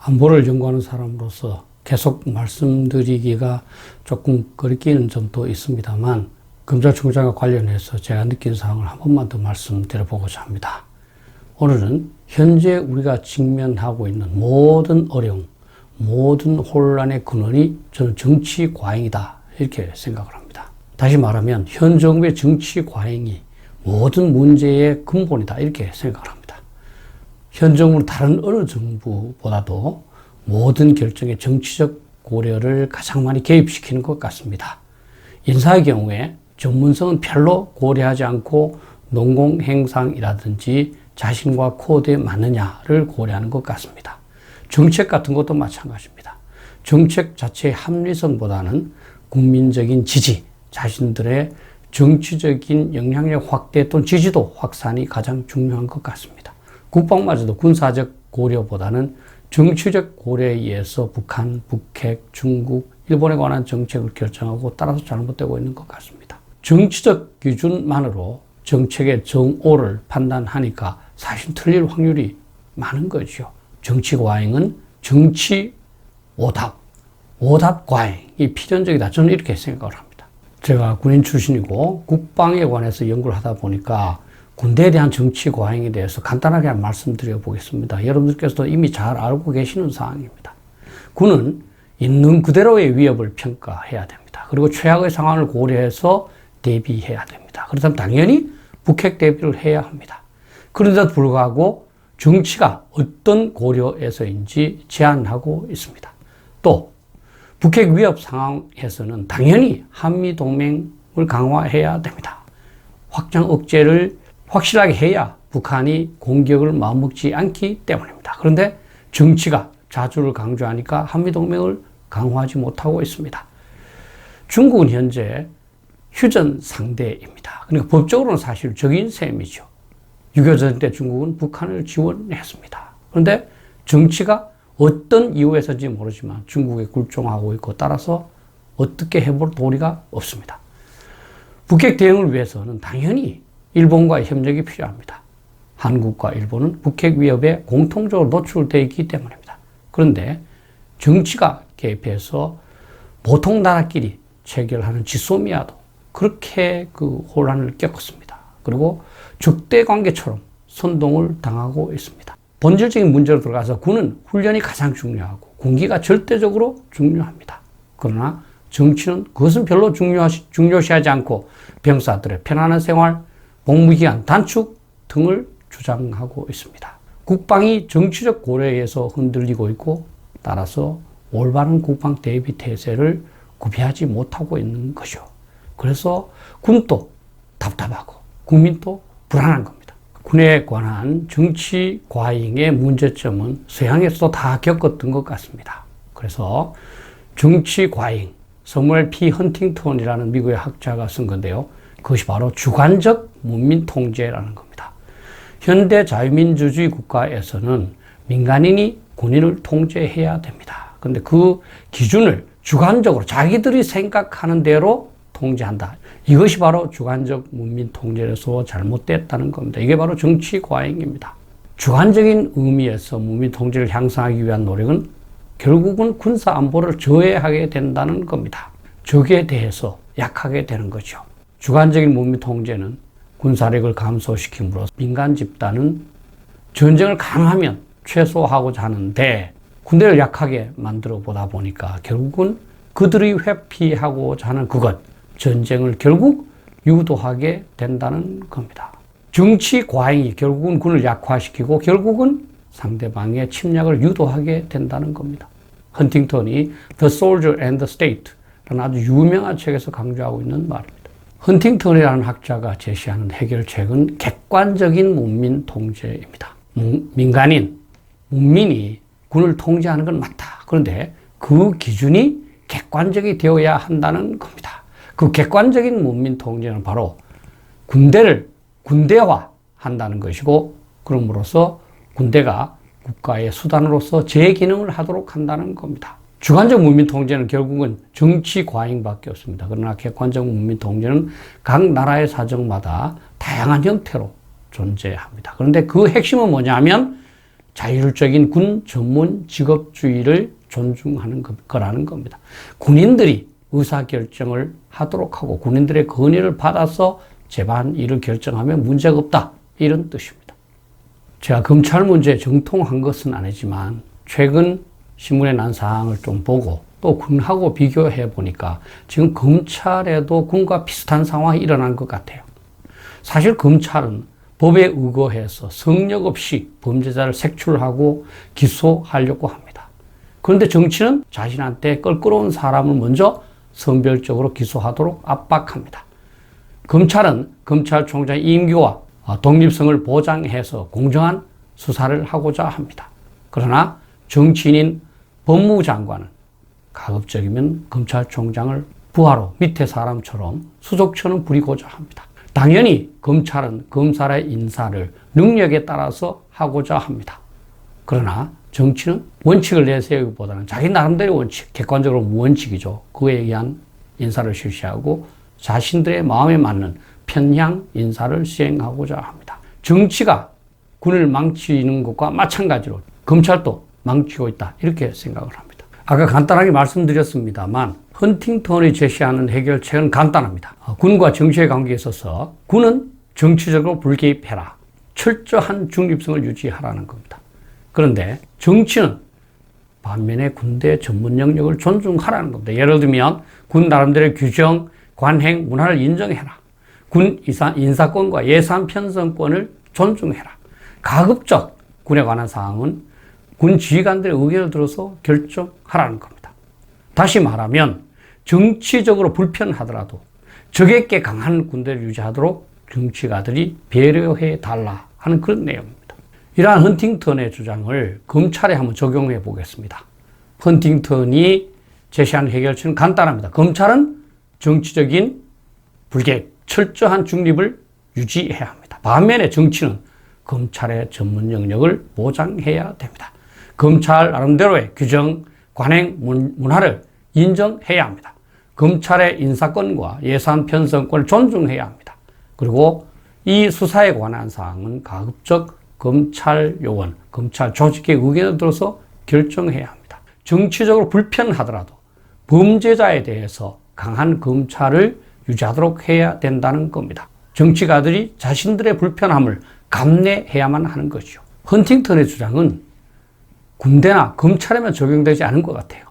안보를 연구하는 사람으로서 계속 말씀드리기가 조금 거리끼는 점도 있습니다만 검찰총장과 관련해서 제가 느낀 사항을 한 번만 더 말씀드려보고자 합니다. 오늘은 현재 우리가 직면하고 있는 모든 어려움, 모든 혼란의 근원이 저는 정치 과잉이다 이렇게 생각을 합니다. 다시 말하면 현 정부의 정치 과잉이 모든 문제의 근본이다 이렇게 생각을 합니다. 현 정부는 다른 어느 정부보다도 모든 결정에 정치적 고려를 가장 많이 개입시키는 것 같습니다. 인사의 경우에 전문성은 별로 고려하지 않고 농공행상이라든지 자신과 코드에 맞느냐를 고려하는 것 같습니다. 정책 같은 것도 마찬가지입니다. 정책 자체의 합리성보다는 국민적인 지지, 자신들의 정치적인 영향력 확대 또는 지지도 확산이 가장 중요한 것 같습니다. 국방마저도 군사적 고려보다는 정치적 고려에 의해서 북한, 북핵, 중국, 일본에 관한 정책을 결정하고 따라서 잘못되고 있는 것 같습니다. 정치적 기준만으로 정책의 정오를 판단하니까 사실 틀릴 확률이 많은 거죠. 정치 과잉은 정치 오답, 오답 과잉이 필연적이다. 저는 이렇게 생각을 합니다. 제가 군인 출신이고 국방에 관해서 연구를 하다 보니까 군대에 대한 정치 과잉에 대해서 간단하게 말씀드려 보겠습니다. 여러분들께서도 이미 잘 알고 계시는 사항입니다. 군은 있는 그대로의 위협을 평가해야 됩니다. 그리고 최악의 상황을 고려해서 대비해야 됩니다. 그렇다면 당연히 북핵 대비를 해야 합니다. 그런데도 불구하고 정치가 어떤 고려에서인지 제한하고 있습니다. 또 북핵 위협 상황에서는 당연히 한미동맹을 강화해야 됩니다. 확장 억제를 확실하게 해야 북한이 공격을 마음먹지 않기 때문입니다. 그런데 정치가 자주를 강조하니까 한미동맹을 강화하지 못하고 있습니다. 중국은 현재 휴전 상대입니다. 그러니까 법적으로는 사실 적인 셈이죠. 6.25 전쟁 때 중국은 북한을 지원했습니다. 그런데 정치가 어떤 이유에서인지 모르지만 중국에 굴종하고 있고 따라서 어떻게 해볼 도리가 없습니다. 북핵 대응을 위해서는 당연히 일본과의 협력이 필요합니다. 한국과 일본은 북핵 위협에 공통적으로 노출되어 있기 때문입니다. 그런데 정치가 개입해서 보통 나라끼리 체결하는 지소미아도 그렇게 그 혼란을 겪었습니다. 그리고 적대 관계처럼 선동을 당하고 있습니다. 본질적인 문제로 들어가서 군은 훈련이 가장 중요하고 군기가 절대적으로 중요합니다. 그러나 정치는 그것은 별로 중요시하지 않고 병사들의 편안한 생활, 복무기간 단축 등을 주장하고 있습니다. 국방이 정치적 고려에 의해서 흔들리고 있고 따라서 올바른 국방 대비 태세를 구비하지 못하고 있는 것이죠. 그래서 군도 답답하고 국민도 불안한 겁니다. 군에 관한 정치 과잉의 문제점은 서양에서도 다 겪었던 것 같습니다. 그래서 정치 과잉, 서무엘 P. 헌팅턴이라는 미국의 학자가 쓴 건데요. 그것이 바로 주관적 문민 통제라는 겁니다. 현대 자유민주주의 국가에서는 민간인이 군인을 통제해야 됩니다. 그런데 그 기준을 주관적으로 자기들이 생각하는 대로 통제한다. 이것이 바로 주관적 문민 통제에서 잘못됐다는 겁니다. 이게 바로 정치 과잉입니다. 주관적인 의미에서 문민 통제를 향상하기 위한 노력은 결국은 군사 안보를 저해하게 된다는 겁니다. 적에 대해서 약하게 되는 거죠. 주관적인 문민 통제는 군사력을 감소시킴으로써 민간 집단은 전쟁을 가능하면 최소화하고자 하는데 군대를 약하게 만들어 보다 보니까 결국은 그들이 회피하고자 하는 그것, 전쟁을 결국 유도하게 된다는 겁니다. 정치 과잉이 결국은 군을 약화시키고 결국은 상대방의 침략을 유도하게 된다는 겁니다. 헌팅턴이 The Soldier and the State라는 아주 유명한 책에서 강조하고 있는 말입니다. 헌팅턴이라는 학자가 제시하는 해결책은 객관적인 문민 통제입니다. 민간인, 문민이 군을 통제하는 건 맞다. 그런데 그 기준이 객관적이 되어야 한다는 겁니다. 그 객관적인 문민 통제는 바로 군대를 군대화 한다는 것이고 그럼으로써 군대가 국가의 수단으로서 제 기능을 하도록 한다는 겁니다. 주관적 문민 통제는 결국은 정치 과잉밖에 없습니다. 그러나 객관적 문민 통제는 각 나라의 사정마다 다양한 형태로 존재합니다. 그런데 그 핵심은 뭐냐면 자율적인 군 전문 직업주의를 존중하는 거라는 겁니다. 군인들이 의사결정을 하도록 하고 군인들의 건의를 받아서 재반일을 결정하면 문제가 없다. 이런 뜻입니다. 제가 검찰 문제에 정통한 것은 아니지만 최근 신문에 난 사항을 좀 보고 또 군하고 비교해 보니까 지금 검찰에도 군과 비슷한 상황이 일어난 것 같아요. 사실 검찰은 법에 의거해서 성역 없이 범죄자를 색출하고 기소하려고 합니다. 그런데 정치는 자신한테 껄끄러운 사람을 먼저 선별적으로 기소하도록 압박합니다. 검찰은 검찰총장 임기와 독립성을 보장해서 공정한 수사를 하고자 합니다. 그러나 정치인인 법무부 장관은 가급적이면 검찰총장을 부하로 밑에 사람처럼 수족처럼 부리고자 합니다. 당연히 검찰은 검사의 인사를 능력에 따라서 하고자 합니다. 그러나 정치는 원칙을 내세우기보다는 자기 나름대로 원칙, 객관적으로 무원칙이죠. 그에 의한 인사를 실시하고 자신들의 마음에 맞는 편향 인사를 시행하고자 합니다. 정치가 군을 망치는 것과 마찬가지로 검찰도 망치고 있다. 이렇게 생각을 합니다. 아까 간단하게 말씀드렸습니다만 헌팅턴이 제시하는 해결책은 간단합니다. 군과 정치의 관계에 있어서 군은 정치적으로 불개입해라. 철저한 중립성을 유지하라는 겁니다. 그런데 정치는 반면에 군대 전문 영역을 존중하라는 겁니다. 예를 들면 군 나름대로의 규정, 관행, 문화를 인정해라. 군 인사권과 예산 편성권을 존중해라. 가급적 군에 관한 사항은 군 지휘관들의 의견을 들어서 결정하라는 겁니다. 다시 말하면 정치적으로 불편하더라도 적에게 강한 군대를 유지하도록 정치가들이 배려해 달라 하는 그런 내용입니다. 이러한 헌팅턴의 주장을 검찰에 한번 적용해 보겠습니다. 헌팅턴이 제시한 해결책은 간단합니다. 검찰은 정치적인 불개입, 철저한 중립을 유지해야 합니다. 반면에 정치는 검찰의 전문 영역을 보장해야 됩니다. 검찰 나름대로의 규정, 관행, 문화를 인정해야 합니다. 검찰의 인사권과 예산 편성권을 존중해야 합니다. 그리고 이 수사에 관한 사항은 가급적 검찰 요원, 검찰 조직의 의견을 들어서 결정해야 합니다. 정치적으로 불편하더라도 범죄자에 대해서 강한 검찰을 유지하도록 해야 된다는 겁니다. 정치가들이 자신들의 불편함을 감내해야만 하는 거죠. 헌팅턴의 주장은 군대나 검찰에만 적용되지 않은 것 같아요.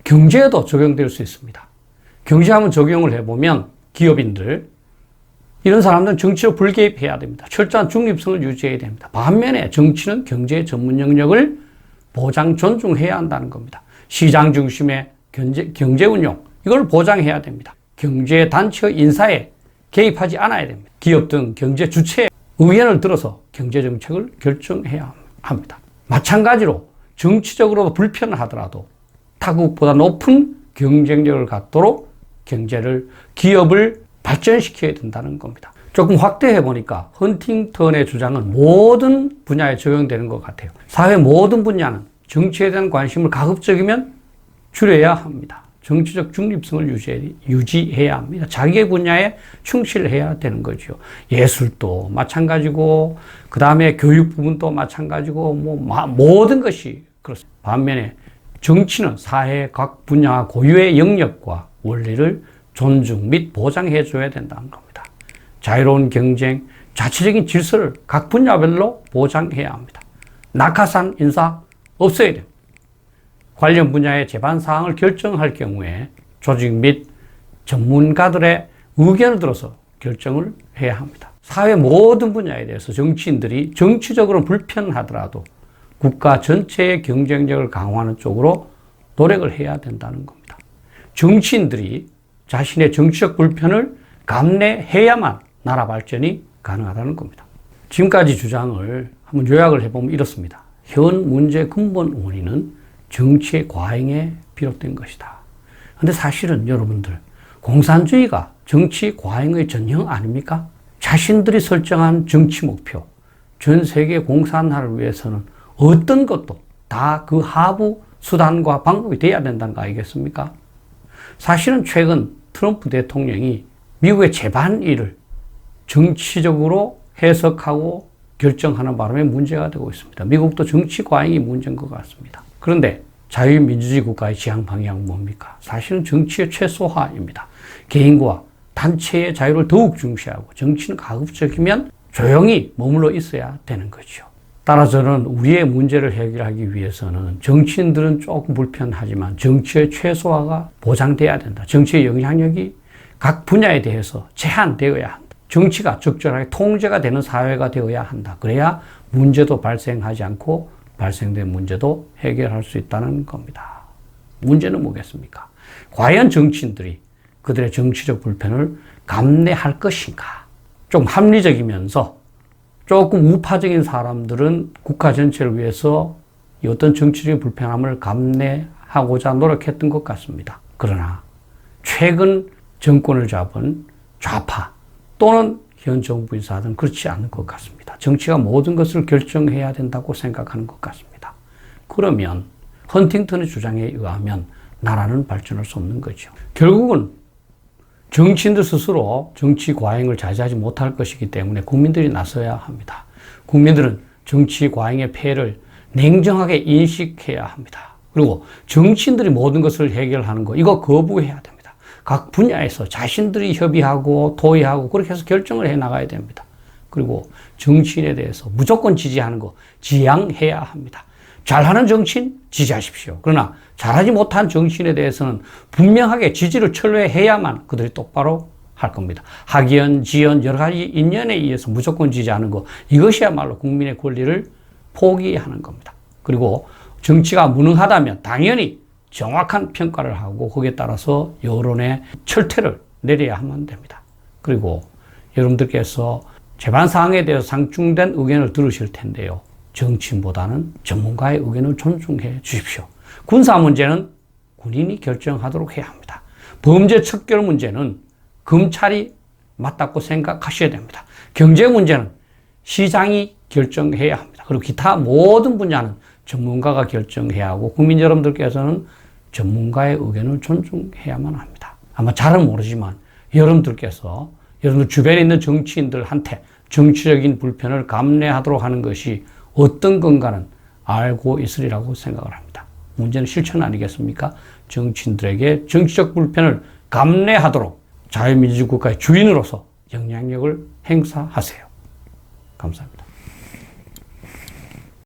경제에도 적용될 수 있습니다. 경제 한번 적용을 해보면 기업인들, 이런 사람들은 정치로 불개입해야 됩니다. 철저한 중립성을 유지해야 됩니다. 반면에 정치는 경제의 전문 영역을 보장, 존중해야 한다는 겁니다. 시장 중심의 경제 운용, 이걸 보장해야 됩니다. 경제 단체의 인사에 개입하지 않아야 됩니다. 기업 등 경제 주체의 의견을 들어서 경제 정책을 결정해야 합니다. 마찬가지로 정치적으로 불편하더라도 타국보다 높은 경쟁력을 갖도록 기업을 발전시켜야 된다는 겁니다. 조금 확대해 보니까 헌팅턴의 주장은 모든 분야에 적용되는 것 같아요. 사회 모든 분야는 정치에 대한 관심을 가급적이면 줄여야 합니다. 정치적 중립성을 유지해야 합니다. 자기의 분야에 충실해야 되는 거죠. 예술도 마찬가지고, 그 다음에 교육 부분도 마찬가지고, 모든 것이 그렇습니다. 반면에 정치는 사회 각 분야 고유의 영역과 원리를 존중 및 보장해 줘야 된다는 겁니다. 자유로운 경쟁, 자체적인 질서를 각 분야별로 보장해야 합니다. 낙하산 인사 없어야 됩니다. 관련 분야의 재반 사항을 결정할 경우에 조직 및 전문가들의 의견을 들어서 결정을 해야 합니다. 사회 모든 분야에 대해서 정치인들이 정치적으로 불편하더라도 국가 전체의 경쟁력을 강화하는 쪽으로 노력을 해야 된다는 겁니다. 정치인들이 자신의 정치적 불편을 감내해야만 나라 발전이 가능하다는 겁니다. 지금까지 주장을 한번 요약을 해보면 이렇습니다. 현 문제의 근본 원인은 정치의 과잉에 비롯된 것이다. 그런데 사실은 여러분들, 공산주의가 정치 과잉의 전형 아닙니까? 자신들이 설정한 정치 목표, 전 세계 공산화를 위해서는 어떤 것도 다 그 하부 수단과 방법이 돼야 된다는 거 아니겠습니까? 사실은 최근 트럼프 대통령이 미국의 재반일을 정치적으로 해석하고 결정하는 바람에 문제가 되고 있습니다. 미국도 정치 과잉이 문제인 것 같습니다. 그런데 자유민주주의 국가의 지향 방향은 뭡니까? 사실은 정치의 최소화입니다. 개인과 단체의 자유를 더욱 중시하고 정치는 가급적이면 조용히 머물러 있어야 되는 거죠. 따라서는 우리의 문제를 해결하기 위해서는 정치인들은 조금 불편하지만 정치의 최소화가 보장돼야 된다. 정치의 영향력이 각 분야에 대해서 제한되어야 한다. 정치가 적절하게 통제가 되는 사회가 되어야 한다. 그래야 문제도 발생하지 않고 발생된 문제도 해결할 수 있다는 겁니다. 문제는 뭐겠습니까? 과연 정치인들이 그들의 정치적 불편을 감내할 것인가? 좀 합리적이면서 조금 우파적인 사람들은 국가 전체를 위해서 어떤 정치적인 불편함을 감내하고자 노력했던 것 같습니다. 그러나 최근 정권을 잡은 좌파 또는 현 정부 인사들은 그렇지 않은 것 같습니다. 정치가 모든 것을 결정해야 된다고 생각하는 것 같습니다. 그러면 헌팅턴의 주장에 의하면 나라는 발전할 수 없는 거죠. 결국은 정치인들 스스로 정치 과잉을 자제하지 못할 것이기 때문에 국민들이 나서야 합니다. 국민들은 정치 과잉의 폐해를 냉정하게 인식해야 합니다. 그리고 정치인들이 모든 것을 해결하는 거 이거 거부해야 됩니다. 각 분야에서 자신들이 협의하고 토의하고 그렇게 해서 결정을 해 나가야 됩니다. 그리고 정치인에 대해서 무조건 지지하는 거 지양해야 합니다. 잘하는 정치인 지지하십시오. 그러나 잘하지 못한 정치인에 대해서는 분명하게 지지를 철회해야만 그들이 똑바로 할 겁니다. 학연, 지연 여러 가지 인연에 의해서 무조건 지지하는 거 이것이야말로 국민의 권리를 포기하는 겁니다. 그리고 정치가 무능하다면 당연히 정확한 평가를 하고 거기에 따라서 여론의 철퇴를 내려야만 됩니다. 그리고 여러분들께서 재반 사항에 대해서 상충된 의견을 들으실 텐데요. 정치인보다는 전문가의 의견을 존중해 주십시오. 군사 문제는 군인이 결정하도록 해야 합니다. 범죄 척결 문제는 검찰이 맞다고 생각하셔야 됩니다. 경제 문제는 시장이 결정해야 합니다. 그리고 기타 모든 분야는 전문가가 결정해야 하고 국민 여러분들께서는 전문가의 의견을 존중해야만 합니다. 아마 잘은 모르지만 여러분들께서 여러분들 주변에 있는 정치인들한테 정치적인 불편을 감내하도록 하는 것이 어떤 건가는 알고 있으리라고 생각을 합니다. 문제는 실천 아니겠습니까? 정치인들에게 정치적 불편을 감내하도록 자유민주주의 국가의 주인으로서 영향력을 행사하세요. 감사합니다.